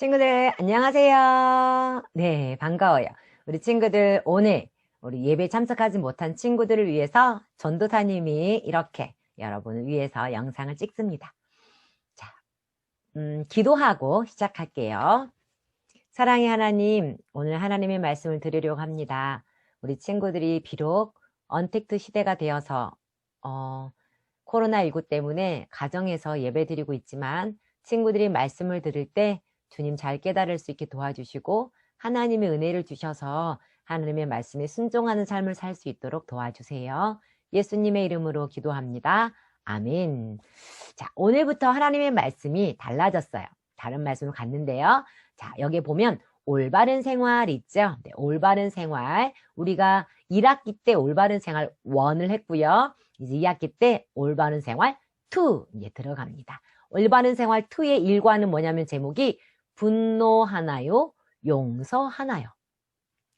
친구들, 안녕하세요. 네, 반가워요. 우리 친구들, 오늘 우리 예배 참석하지 못한 친구들을 위해서 전도사님이 이렇게 여러분을 위해서 영상을 찍습니다. 자, 기도하고 시작할게요. 사랑의 하나님, 오늘 하나님의 말씀을 드리려고 합니다. 우리 친구들이 비록 언택트 시대가 되어서 코로나19 때문에 가정에서 예배 드리고 있지만 친구들이 말씀을 들을 때 주님 잘 깨달을 수 있게 도와주시고 하나님의 은혜를 주셔서 하나님의 말씀에 순종하는 삶을 살 수 있도록 도와주세요. 예수님의 이름으로 기도합니다. 아멘. 자, 오늘부터 하나님의 말씀이 달라졌어요. 다른 말씀을 갔는데요. 자, 여기 보면 올바른 생활 있죠? 네, 올바른 생활. 우리가 1학기 때 올바른 생활 1을 했고요. 이제 2학기 때 올바른 생활 2 이제 들어갑니다. 올바른 생활 2의 일과는 뭐냐면 제목이 분노하나요? 용서하나요?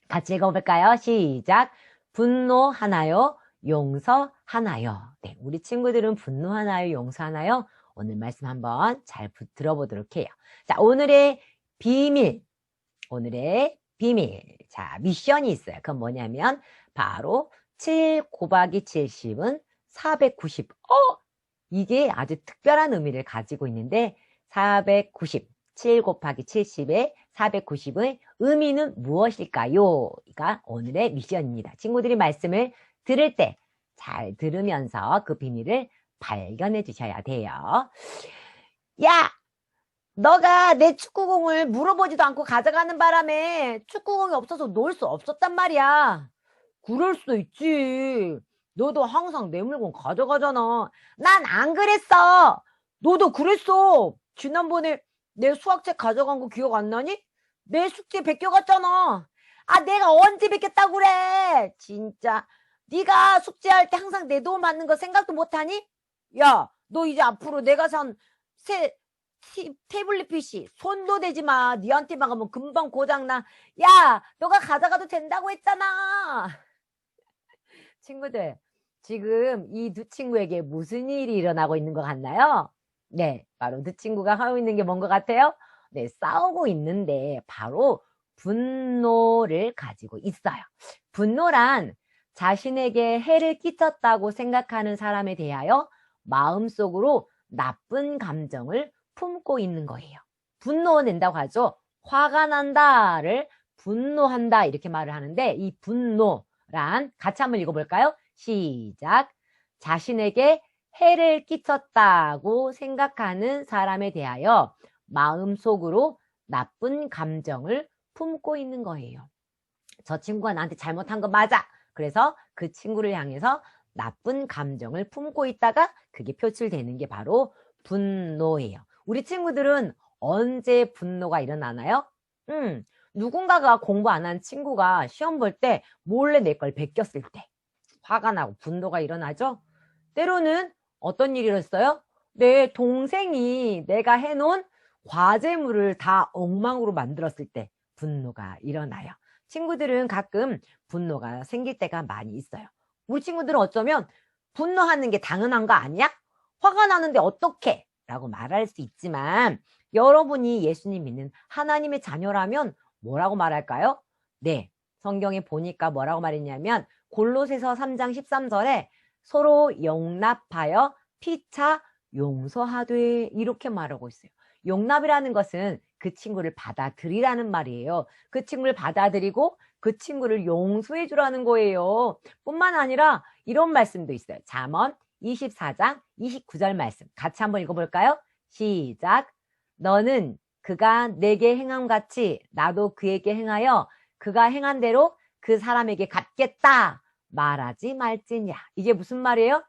같이 읽어볼까요? 시작. 분노하나요? 용서하나요? 네, 우리 친구들은 분노하나요? 용서하나요? 오늘 말씀 한번 잘 들어보도록 해요. 자, 오늘의 비밀. 자, 미션이 있어요. 그건 뭐냐면 바로 7 곱하기 70은 490. 이게 아주 특별한 의미를 가지고 있는데 490, 7 곱하기 70의 490의 의미는 무엇일까요? 가 오늘의 미션입니다. 친구들이 말씀을 들을 때 잘 들으면서 그 비밀을 발견해 주셔야 돼요. 야! 너가 내 축구공을 물어보지도 않고 가져가는 바람에 축구공이 없어서 놀 수 없었단 말이야. 그럴 수도 있지. 너도 항상 내 물건 가져가잖아. 난 안 그랬어. 너도 그랬어. 지난번에 내 수학책 가져간 거 기억 안 나니? 내 숙제 베껴갔잖아. 아, 내가 언제 베꼈다고 그래. 진짜. 네가 숙제할 때 항상 내 도움 받는 거 생각도 못하니? 야, 너 이제 앞으로 내가 산 태블릿 PC 손도 대지 마. 니한테만 가면 금방 고장나. 야, 너가 가져가도 된다고 했잖아. 친구들, 지금 이 두 친구에게 무슨 일이 일어나고 있는 것 같나요? 네, 바로 두 친구가 하고 있는 게 뭔 것 같아요? 네, 싸우고 있는데 바로 분노를 가지고 있어요. 분노란 자신에게 해를 끼쳤다고 생각하는 사람에 대하여 마음속으로 나쁜 감정을 품고 있는 거예요. 분노낸다고 하죠. 화가 난다를 분노한다 이렇게 말을 하는데 이 분노란 같이 한번 읽어볼까요? 시작. 자신에게 해를 끼쳤다고 생각하는 사람에 대하여 마음속으로 나쁜 감정을 품고 있는 거예요. 저 친구가 나한테 잘못한 거 맞아. 그래서 그 친구를 향해서 나쁜 감정을 품고 있다가 그게 표출되는 게 바로 분노예요. 우리 친구들은 언제 분노가 일어나나요? 누군가가 공부 안 한 친구가 시험 볼 때 몰래 내 걸 베꼈을 때 화가 나고 분노가 일어나죠? 때로는 어떤 일이 일어났어요? 내 동생이 내가 해놓은 과제물을 다 엉망으로 만들었을 때 분노가 일어나요. 친구들은 가끔 분노가 생길 때가 많이 있어요. 우리 친구들은 어쩌면 분노하는 게 당연한 거 아니야? 화가 나는데 어떡해? 라고 말할 수 있지만 여러분이 예수님 믿는 하나님의 자녀라면 뭐라고 말할까요? 네, 성경에 보니까 뭐라고 말했냐면 골로새서 3장 13절에 서로 용납하여 피차 용서하되 이렇게 말하고 있어요. 용납이라는 것은 그 친구를 받아들이라는 말이에요. 그 친구를 받아들이고 그 친구를 용서해 주라는 거예요. 뿐만 아니라 이런 말씀도 있어요. 잠언 24장 29절 말씀 같이 한번 읽어볼까요? 시작. 너는 그가 내게 행함같이 나도 그에게 행하여 그가 행한 대로 그 사람에게 갚겠다 말하지 말지냐. 이게 무슨 말이에요?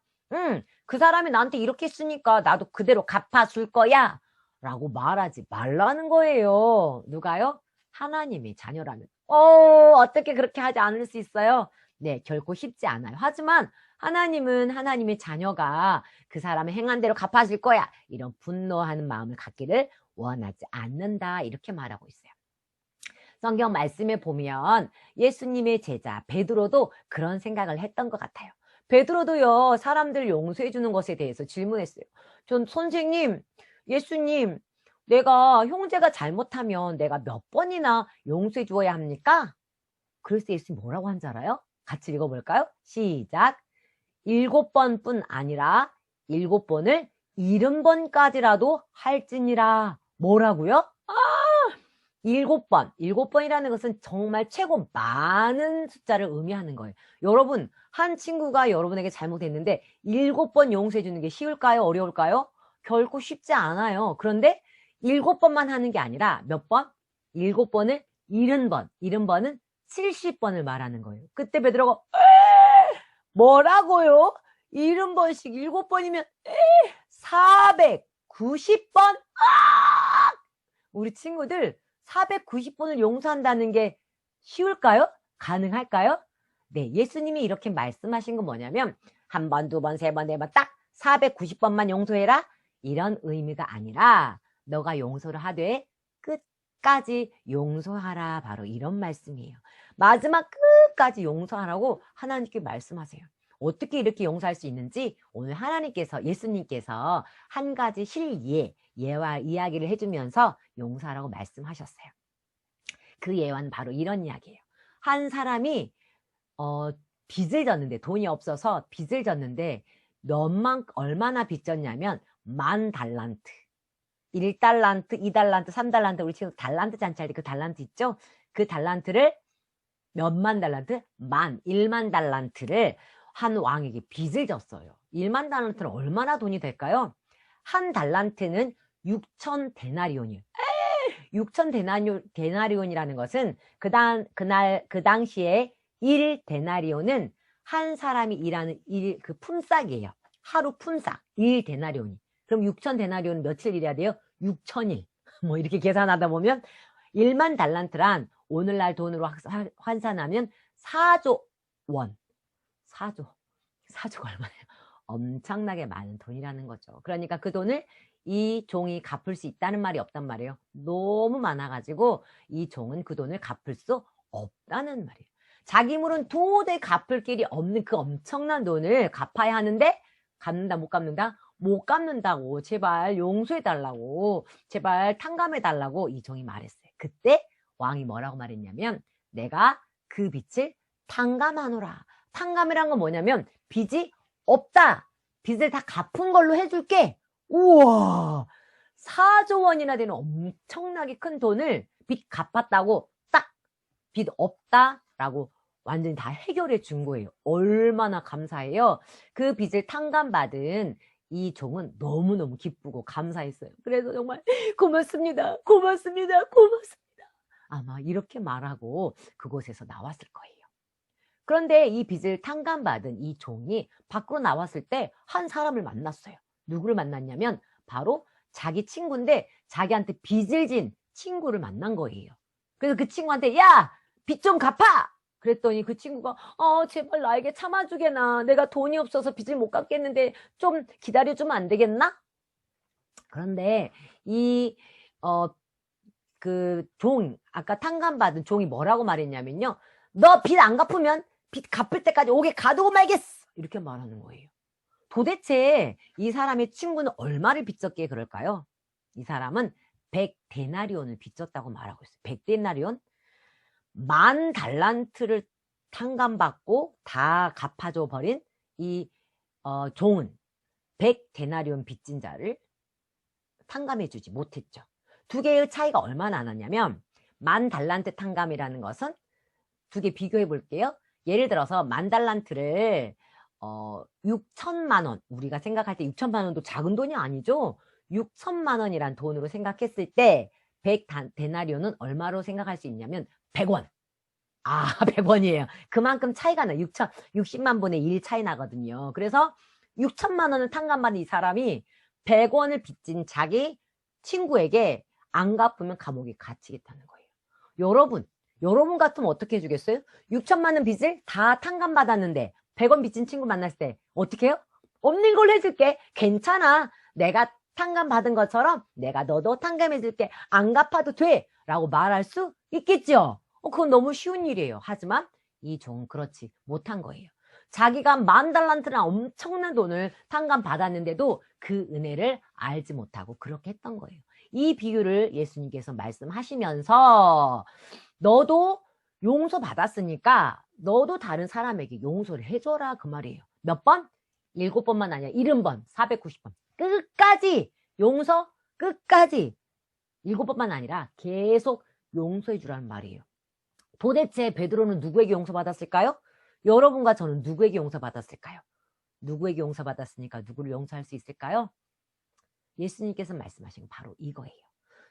그 사람이 나한테 이렇게 했으니까 나도 그대로 갚아줄 거야 라고 말하지 말라는 거예요. 누가요? 하나님의 자녀라면. 어떻게 그렇게 하지 않을 수 있어요? 네, 결코 쉽지 않아요. 하지만 하나님은 하나님의 자녀가 그 사람의 행한 대로 갚아줄 거야. 이런 분노하는 마음을 갖기를 원하지 않는다. 이렇게 말하고 있어요. 성경 말씀에 보면 예수님의 제자 베드로도 그런 생각을 했던 것 같아요. 베드로도요, 사람들 용서해 주는 것에 대해서 질문했어요. 전 선생님, 예수님, 내가 형제가 잘못하면 내가 몇 번이나 용서해 주어야 합니까? 그래서 예수님 뭐라고 한 줄 알아요? 같이 읽어볼까요? 시작. 7번뿐 아니라 7번을 70번까지라도 할지니라. 뭐라고요? 7번. 7번이라는 것은 정말 최고 많은 숫자를 의미하는 거예요. 여러분, 한 친구가 여러분에게 잘못했는데 7번 용서해 주는 게 쉬울까요? 어려울까요? 결코 쉽지 않아요. 그런데 7번만 하는 게 아니라 몇 번? 7번을 70번. 70번은 70번을 말하는 거예요. 그때 베드로가 뭐라고요? 70번씩 7번이면 490번? 우리 친구들 490번을 용서한다는 게 쉬울까요? 가능할까요? 네, 예수님이 이렇게 말씀하신 건 뭐냐면 한 번, 두 번, 세 번, 네 번 딱 490번만 용서해라? 이런 의미가 아니라 너가 용서를 하되 끝까지 용서하라. 바로 이런 말씀이에요. 마지막 끝까지 용서하라고 하나님께 말씀하세요. 어떻게 이렇게 용서할 수 있는지 오늘 하나님께서, 예수님께서 한 가지 실예, 예와 이야기를 해주면서 용서하라고 말씀하셨어요. 그 예화는 바로 이런 이야기예요. 한 사람이 빚을 졌는데, 돈이 없어서 빚을 졌는데 얼마나 빚 졌냐면 10,000달란트. 1달란트, 2달란트, 3달란트, 우리 지금 달란트 잔치할 때 그 달란트 있죠? 그 달란트를 몇만 달란트? 1만 달란트를 한 왕에게 빚을 졌어요. 1만 달란트는 얼마나 돈이 될까요? 한 달란트는 6천 데나리온이에요. 6천 데나리온이라는 것은 그 당시에 1 데나리온은 한 사람이 일하는 그 품삯이에요. 하루 품삯 1 데나리온이. 그럼 6천 데나리온은 며칠 일해야 돼요? 6천일. 뭐 이렇게 계산하다 보면 1만 달란트란 오늘날 돈으로 환산하면 4조 원. 4조가 얼마예요? 엄청나게 많은 돈이라는 거죠. 그러니까 그 돈을 이 종이 갚을 수 있다는 말이 없단 말이에요. 너무 많아가지고 이 종은 그 돈을 갚을 수 없다는 말이에요. 자기 물은 도저히 갚을 길이 없는 그 엄청난 돈을 갚아야 하는데 갚는다 못 갚는다? 못 갚는다고. 제발 용서해달라고. 제발 탕감해달라고 이 종이 말했어요. 그때 왕이 뭐라고 말했냐면 내가 그 빚을 탕감하노라. 탕감이란 건 뭐냐면 빚이 없다. 빚을 다 갚은 걸로 해줄게. 우와, 4조 원이나 되는 엄청나게 큰 돈을 빚 갚았다고 딱 빚 없다라고 완전히 다 해결해 준 거예요. 얼마나 감사해요. 그 빚을 탕감받은 이 종은 너무너무 기쁘고 감사했어요. 그래서 정말 고맙습니다. 고맙습니다. 고맙습니다. 아마 이렇게 말하고 그곳에서 나왔을 거예요. 그런데 이 빚을 탕감받은 이 종이 밖으로 나왔을 때 한 사람을 만났어요. 누구를 만났냐면 바로 자기 친구인데 자기한테 빚을 진 친구를 만난 거예요. 그래서 그 친구한테 야! 빚 좀 갚아! 그랬더니 그 친구가 제발 나에게 참아주게나. 내가 돈이 없어서 빚을 못 갚겠는데 좀 기다려주면 안 되겠나? 그런데 그 종, 아까 탕감받은 종이 뭐라고 말했냐면요. 너 빚 안 갚으면 빚 갚을 때까지 오게 가두고 말겠어. 이렇게 말하는 거예요. 도대체 이 사람의 친구는 얼마를 빚졌기에 그럴까요? 이 사람은 100데나리온을 빚졌다고 말하고 있어요. 100데나리온? 10,000달란트를 탕감받고 다 갚아줘 버린 이 종은 100데나리온 빚진 자를 탕감해주지 못했죠. 두 개의 차이가 얼마나 나냐면 10,000달란트 탕감이라는 것은 두 개 비교해 볼게요. 예를 들어서 10,000달란트를 6천만 원, 우리가 생각할 때 6천만 원도 작은 돈이 아니죠. 6천만 원이란 돈으로 생각했을 때 100데나리온은 얼마로 생각할 수 있냐면 100원. 100원이에요. 그만큼 차이가 나요. 60만 분의 1 차이 나거든요. 그래서 6천만 원을 탕감받은 이 사람이 100원을 빚진 자기 친구에게 안 갚으면 감옥에 갇히겠다는 거예요. 여러분 같으면 어떻게 해주겠어요? 6천만 원 빚을 다 탕감받았는데 100원 빚진 친구 만났을 때 어떻게 해요? 없는 걸로 해줄게. 괜찮아. 내가 탕감받은 것처럼 내가 너도 탕감해줄게. 안 갚아도 돼. 라고 말할 수 있겠죠. 그건 너무 쉬운 일이에요. 하지만 이 종은 그렇지 못한 거예요. 자기가 10,000달란트나 엄청난 돈을 탕감받았는데도 그 은혜를 알지 못하고 그렇게 했던 거예요. 이 비유를 예수님께서 말씀하시면서 너도 용서받았으니까 너도 다른 사람에게 용서를 해줘라 그 말이에요. 몇 번? 7번만 아니라 70번, 490번. 끝까지 용서, 끝까지 7번만 아니라 계속 용서해 주라는 말이에요. 도대체 베드로는 누구에게 용서받았을까요? 여러분과 저는 누구에게 용서받았을까요? 누구에게 용서받았으니까 누구를 용서할 수 있을까요? 예수님께서 말씀하신 건 바로 이거예요.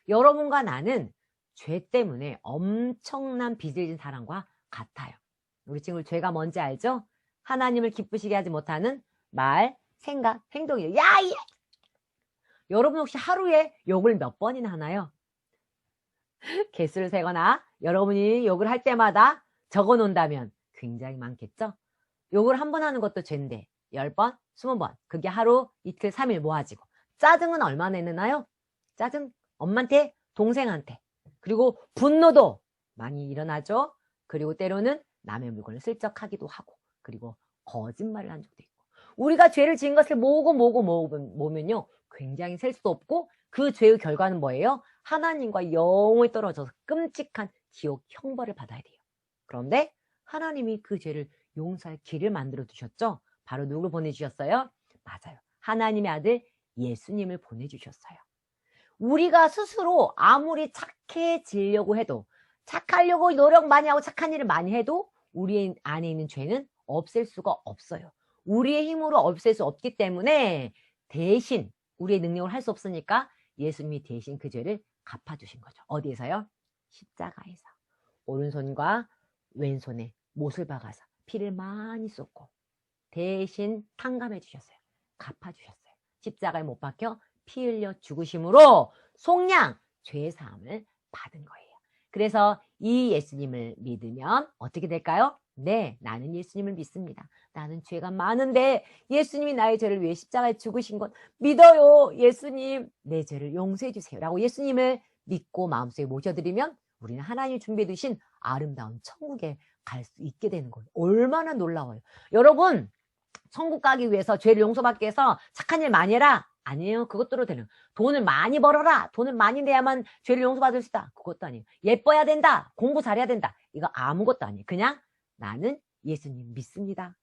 여러분과 나는 죄 때문에 엄청난 빚을 진 사람과 같아요. 우리 친구 죄가 뭔지 알죠? 하나님을 기쁘시게 하지 못하는 말, 생각, 행동이에요. 야! 여러분 혹시 하루에 욕을 몇 번이나 하나요? 개수를 세거나 여러분이 욕을 할 때마다 적어 놓는다면 굉장히 많겠죠? 욕을 한 번 하는 것도 죄인데 10번, 20번 그게 하루, 이틀, 3일 모아지고 짜증은 얼마나 내나요? 짜증 엄마한테, 동생한테 그리고 분노도 많이 일어나죠? 그리고 때로는 남의 물건을 슬쩍 하기도 하고 그리고 거짓말을 한 적도 있고 우리가 죄를 지은 것을 모으면요 굉장히 셀 수도 없고 그 죄의 결과는 뭐예요? 하나님과 영원히 떨어져서 끔찍한 지옥 형벌을 받아야 돼요. 그런데 하나님이 그 죄를 용서할 길을 만들어 두셨죠? 바로 누구를 보내주셨어요? 맞아요. 하나님의 아들 예수님을 보내주셨어요. 우리가 스스로 아무리 착해지려고 해도 착하려고 노력 많이 하고 착한 일을 많이 해도 우리 안에 있는 죄는 없앨 수가 없어요. 우리의 힘으로 없앨 수 없기 때문에 대신 우리의 능력을 할 수 없으니까 예수님이 대신 그 죄를 갚아주신 거죠. 어디에서요? 십자가에서. 오른손과 왼손에 못을 박아서 피를 많이 쏟고 대신 탕감해 주셨어요. 갚아주셨어요. 십자가에 못 박혀 피 흘려 죽으심으로 속량 죄 사함을 받은 거예요. 그래서 이 예수님을 믿으면 어떻게 될까요? 네, 나는 예수님을 믿습니다. 나는 죄가 많은데 예수님이 나의 죄를 위해 십자가에 죽으신 것 믿어요. 예수님, 내 죄를 용서해 주세요. 라고 예수님을 믿고 마음속에 모셔드리면 우리는 하나님이 준비해 두신 아름다운 천국에 갈 수 있게 되는 거예요. 얼마나 놀라워요. 여러분, 천국 가기 위해서 죄를 용서받기 위해서 착한 일 많이 해라. 아니에요. 그것대로 되는. 돈을 많이 벌어라. 돈을 많이 내야만 죄를 용서받을 수 있다. 그것도 아니에요. 예뻐야 된다. 공부 잘해야 된다. 이거 아무것도 아니에요. 그냥 나는 예수님 믿습니다.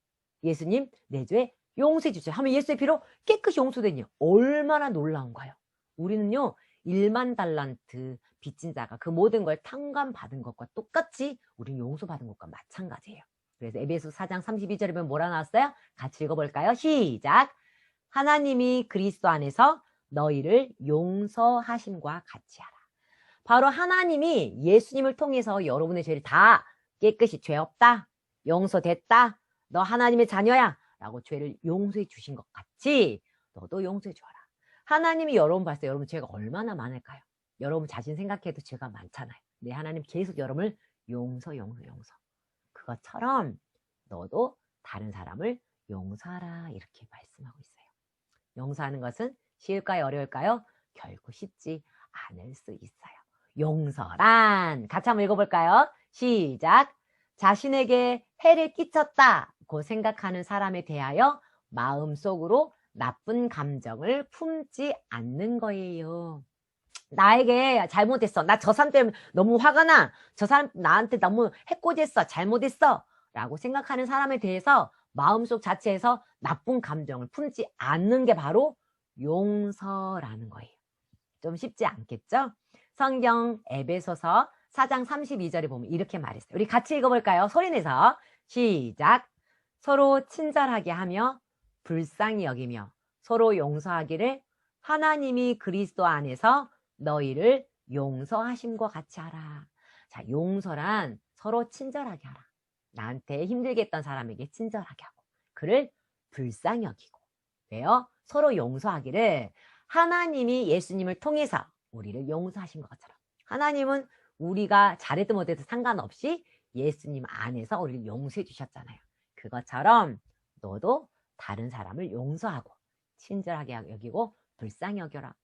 예수님 내 죄 용서해 주세요. 하면 예수의 피로 깨끗이 용서되니 얼마나 놀라운가요. 우리는요 1만 달란트 빚진 자가 그 모든 걸 탕감받은 것과 똑같이 우리는 용서받은 것과 마찬가지예요. 그래서 에베소 4장 32절에 보면 뭐라 나왔어요? 같이 읽어볼까요? 시작! 하나님이 그리스도 안에서 너희를 용서하심과 같이 하라. 바로 하나님이 예수님을 통해서 여러분의 죄를 다 깨끗이 죄 없다, 용서됐다, 너 하나님의 자녀야 라고 죄를 용서해 주신 것 같이 너도 용서해 줘라. 하나님이 여러분 봤을 때 여러분 죄가 얼마나 많을까요? 여러분 자신 생각해도 죄가 많잖아요. 근데 하나님 계속 여러분을 용서. 그것처럼 너도 다른 사람을 용서하라 이렇게 말씀하고 있어요. 용서하는 것은 쉬울까요? 어려울까요? 결코 쉽지 않을 수 있어요. 용서란 같이 한번 읽어볼까요? 시작! 자신에게 해를 끼쳤다고 생각하는 사람에 대하여 마음속으로 나쁜 감정을 품지 않는 거예요. 나에게 잘못했어. 나 저 사람 때문에 너무 화가 나. 저 사람 나한테 너무 해코지했어. 잘못했어. 라고 생각하는 사람에 대해서 마음속 자체에서 나쁜 감정을 품지 않는 게 바로 용서라는 거예요. 좀 쉽지 않겠죠? 성경 에베소서 4장 32절에 보면 이렇게 말했어요. 우리 같이 읽어볼까요? 소리내서 시작! 서로 친절하게 하며 불쌍히 여기며 서로 용서하기를 하나님이 그리스도 안에서 너희를 용서하심과 같이 하라. 자, 용서란 서로 친절하게 하라. 나한테 힘들게 했던 사람에게 친절하게 하고 그를 불쌍히 여기고 왜요? 서로 용서하기를 하나님이 예수님을 통해서 우리를 용서하신 것처럼 하나님은 우리가 잘했든 못해도 상관없이 예수님 안에서 우리를 용서해 주셨잖아요. 그것처럼 너도 다른 사람을 용서하고 친절하게 여기고 불쌍히 여겨라.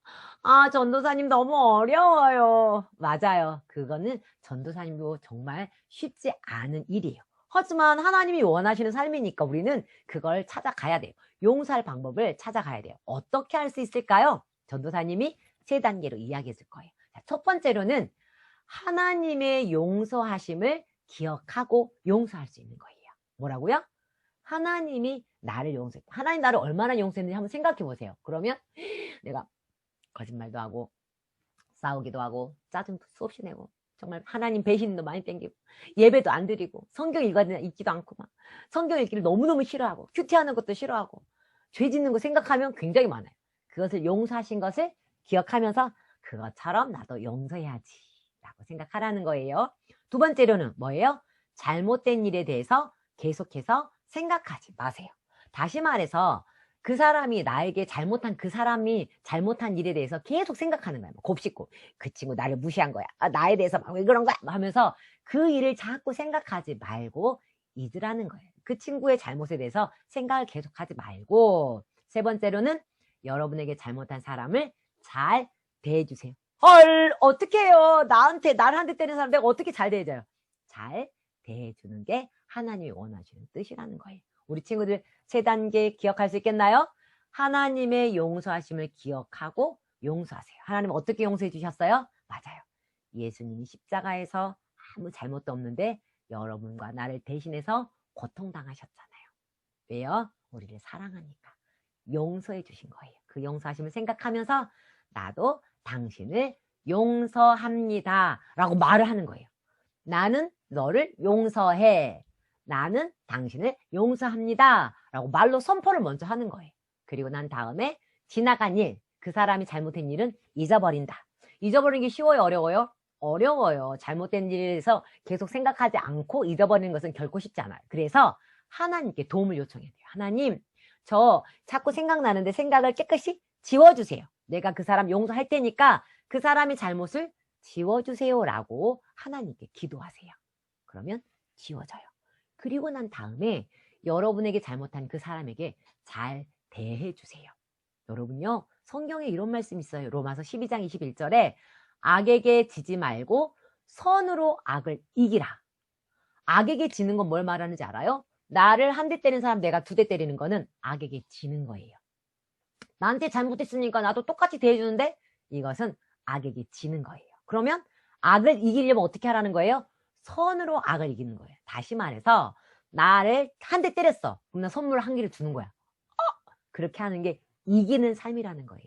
아, 전도사님 너무 어려워요. 맞아요. 그거는 전도사님도 정말 쉽지 않은 일이에요. 하지만 하나님이 원하시는 삶이니까 우리는 그걸 찾아가야 돼요. 용서할 방법을 찾아가야 돼요. 어떻게 할 수 있을까요? 전도사님이 세 단계로 이야기해 줄 거예요. 자, 첫 번째로는 하나님의 용서하심을 기억하고 용서할 수 있는 거예요. 뭐라고요? 하나님이 나를 용서했다. 하나님 나를 얼마나 용서했는지 한번 생각해 보세요. 그러면 내가 거짓말도 하고 싸우기도 하고 짜증도 수없이 내고 정말 하나님 배신도 많이 땡기고 예배도 안 드리고 성경 읽지도 않고 막 성경 읽기를 너무너무 싫어하고 큐티하는 것도 싫어하고 죄 짓는 거 생각하면 굉장히 많아요. 그것을 용서하신 것을 기억하면서 그것처럼 나도 용서해야지 라고 생각하라는 거예요. 두 번째로는 뭐예요? 잘못된 일에 대해서 계속해서 생각하지 마세요. 다시 말해서 그 사람이 나에게 그 사람이 잘못한 일에 대해서 계속 생각하는 거야. 곱씹고 그 친구 나를 무시한 거야. 나에 대해서 왜 그런 거야? 하면서 그 일을 자꾸 생각하지 말고 잊으라는 거예요. 그 친구의 잘못에 대해서 생각을 계속하지 말고 세 번째로는 여러분에게 잘못한 사람을 잘 대해주세요. 헐 어떻게 해요? 나를 한 대 때리는 사람 내가 어떻게 잘 대해줘요? 잘 대해주는 게 하나님이 원하시는 뜻이라는 거예요. 우리 친구들 세 단계 기억할 수 있겠나요? 하나님의 용서하심을 기억하고 용서하세요. 하나님 어떻게 용서해 주셨어요? 맞아요. 예수님이 십자가에서 아무 잘못도 없는데 여러분과 나를 대신해서 고통당하셨잖아요. 왜요? 우리를 사랑하니까 용서해 주신 거예요. 그 용서하심을 생각하면서 나도 당신을 용서합니다 라고 말을 하는 거예요. 나는 너를 용서해. 나는 당신을 용서합니다 라고 말로 선포를 먼저 하는 거예요. 그리고 난 다음에 지나간 일, 그 사람이 잘못한 일은 잊어버린다. 잊어버리는 게 쉬워요? 어려워요? 어려워요. 잘못된 일에서 계속 생각하지 않고 잊어버리는 것은 결코 쉽지 않아요. 그래서 하나님께 도움을 요청해야 돼요. 하나님, 저 자꾸 생각나는데 생각을 깨끗이 지워주세요. 내가 그 사람 용서할 테니까 그 사람이 잘못을 지워주세요 라고 하나님께 기도하세요. 그러면 지워져요. 그리고 난 다음에 여러분에게 잘못한 그 사람에게 잘 대해주세요. 여러분요, 성경에 이런 말씀이 있어요. 로마서 12장 21절에 악에게 지지 말고 선으로 악을 이기라. 악에게 지는 건 뭘 말하는지 알아요? 나를 한 대 때리는 사람 내가 두 대 때리는 거는 악에게 지는 거예요. 나한테 잘못했으니까 나도 똑같이 대해주는데 이것은 악에게 지는 거예요. 그러면 악을 이기려면 어떻게 하라는 거예요? 선으로 악을 이기는 거예요. 다시 말해서 나를 한 대 때렸어. 그럼 나 선물 한 개를 주는 거야. 그렇게 하는 게 이기는 삶이라는 거예요.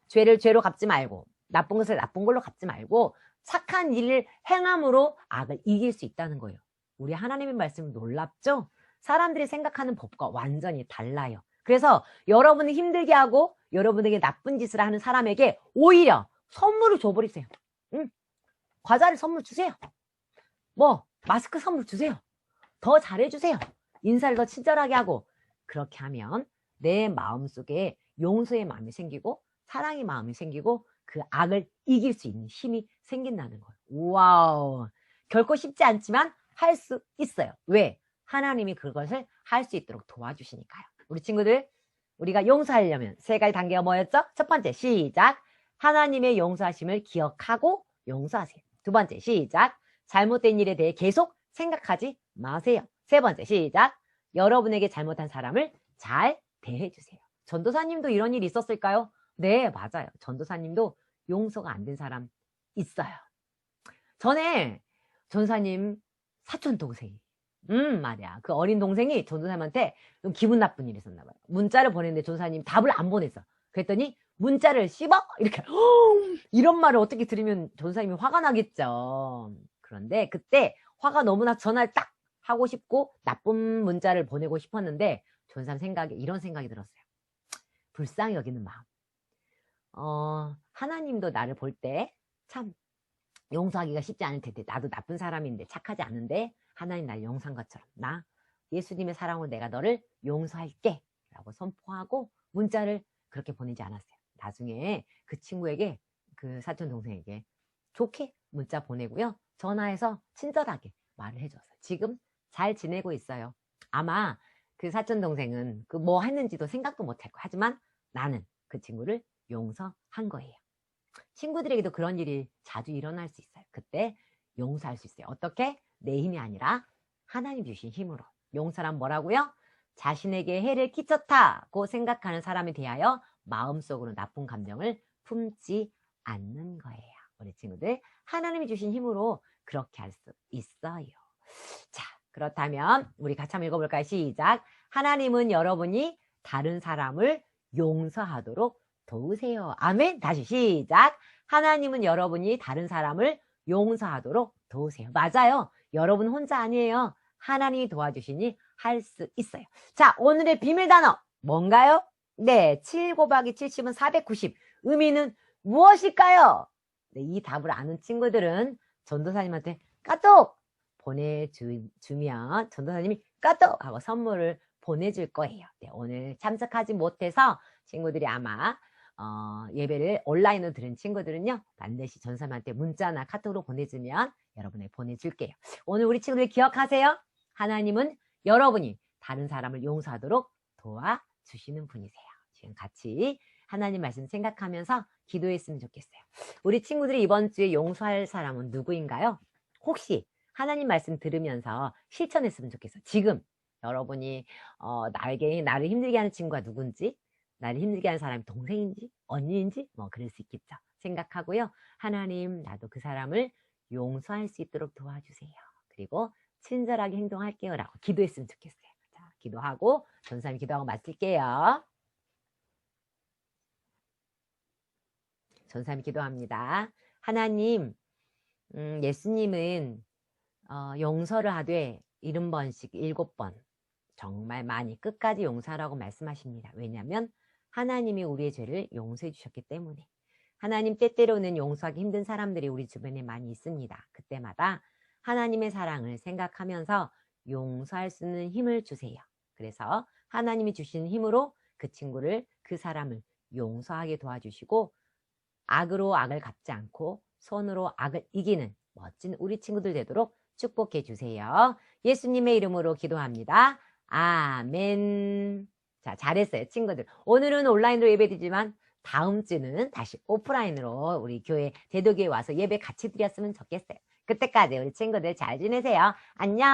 죄를 죄로 갚지 말고 나쁜 것을 나쁜 걸로 갚지 말고 착한 일을 행함으로 악을 이길 수 있다는 거예요. 우리 하나님의 말씀 놀랍죠? 사람들이 생각하는 법과 완전히 달라요. 그래서 여러분이 힘들게 하고 여러분에게 나쁜 짓을 하는 사람에게 오히려 선물을 줘버리세요. 과자를 선물 주세요. 마스크 선물 주세요. 더 잘해주세요. 인사를 더 친절하게 하고 그렇게 하면 내 마음속에 용서의 마음이 생기고 사랑의 마음이 생기고 그 악을 이길 수 있는 힘이 생긴다는 거예요. 와우. 결코 쉽지 않지만 할 수 있어요. 왜? 하나님이 그것을 할 수 있도록 도와주시니까요. 우리 친구들, 우리가 용서하려면 세 가지 단계가 뭐였죠? 첫 번째, 시작. 하나님의 용서하심을 기억하고 용서하세요. 두 번째, 시작. 잘못된 일에 대해 계속 생각하지 마세요. 세 번째, 시작. 여러분에게 잘못한 사람을 잘 대해주세요. 전도사님도 이런 일이 있었을까요? 네, 맞아요. 전도사님도 용서가 안 된 사람 있어요. 전에 전사님 사촌 동생이 말이야. 그 어린 동생이 전도사님한테 좀 기분 나쁜 일이 있었나 봐요. 문자를 보냈는데 전도사님 답을 안 보냈어. 그랬더니 문자를 씹어? 이렇게 이런 말을 어떻게 들으면 전도사님이 화가 나겠죠. 그런데 그때 화가 너무 나서 전화를 딱 하고 싶고 나쁜 문자를 보내고 싶었는데 전도사님 생각에 이런 생각이 들었어요. 불쌍히 여기는 마음. 하나님도 나를 볼 때 참 용서하기가 쉽지 않을 텐데 나도 나쁜 사람인데 착하지 않은데 하나님 날 용서한 것처럼 나 예수님의 사랑으로 내가 너를 용서할게 라고 선포하고 문자를 그렇게 보내지 않았어요. 나중에 그 친구에게 그 사촌 동생에게 좋게 문자 보내고요. 전화해서 친절하게 말을 해줬어요. 지금 잘 지내고 있어요. 아마 그 사촌 동생은 그 뭐 했는지도 생각도 못할 거예요. 하지만 나는 그 친구를 용서한 거예요. 친구들에게도 그런 일이 자주 일어날 수 있어요. 그때 용서할 수 있어요. 어떻게? 내 힘이 아니라 하나님 주신 힘으로. 용서란 뭐라고요? 자신에게 해를 끼쳤다고 생각하는 사람에 대하여 마음속으로 나쁜 감정을 품지 않는 거예요. 우리 친구들, 하나님이 주신 힘으로 그렇게 할 수 있어요. 자, 그렇다면 우리 같이 한번 읽어볼까요? 시작. 하나님은 여러분이 다른 사람을 용서하도록 도우세요. 아멘. 다시 시작. 하나님은 여러분이 다른 사람을 용서하도록 도우세요. 맞아요. 여러분 혼자 아니에요. 하나님이 도와주시니 할 수 있어요. 자, 오늘의 비밀 단어 뭔가요? 네, 7 곱하기 70은 490. 의미는 무엇일까요? 네, 이 답을 아는 친구들은 전도사님한테 까똑 보내주면 전도사님이 까똑 하고 선물을 보내줄 거예요. 네, 오늘 참석하지 못해서 친구들이 아마 예배를 온라인으로 들은 친구들은요, 반드시 전도사님한테 문자나 카톡으로 보내주면 여러분에게 보내줄게요. 오늘 우리 친구들 기억하세요. 하나님은 여러분이 다른 사람을 용서하도록 도와주시는 분이세요. 지금 같이 하나님 말씀 생각하면서 기도했으면 좋겠어요. 우리 친구들이 이번 주에 용서할 사람은 누구인가요? 혹시 하나님 말씀 들으면서 실천했으면 좋겠어요. 지금 여러분이 나를 힘들게 하는 친구가 누군지, 나를 힘들게 하는 사람이 동생인지 언니인지 뭐 그럴 수 있겠죠. 생각하고요. 하나님, 나도 그 사람을 용서할 수 있도록 도와주세요. 그리고 친절하게 행동할게요 라고 기도했으면 좋겠어요. 자, 기도하고 전사님 기도하고 마칠게요. 전사님 기도합니다. 하나님, 예수님은 용서를 하되 70번씩 7번 정말 많이 끝까지 용서하라고 말씀하십니다. 왜냐하면 하나님이 우리의 죄를 용서해 주셨기 때문에. 하나님, 때때로는 용서하기 힘든 사람들이 우리 주변에 많이 있습니다. 그때마다 하나님의 사랑을 생각하면서 용서할 수 있는 힘을 주세요. 그래서 하나님이 주신 힘으로 그 친구를, 그 사람을 용서하게 도와주시고 악으로 악을 갚지 않고 손으로 악을 이기는 멋진 우리 친구들 되도록 축복해 주세요. 예수님의 이름으로 기도합니다. 아멘. 자, 잘했어요, 친구들. 오늘은 온라인으로 예배드리지만 다음 주는 다시 오프라인으로 우리 교회 대도교에 와서 예배 같이 드렸으면 좋겠어요. 그때까지 우리 친구들 잘 지내세요. 안녕.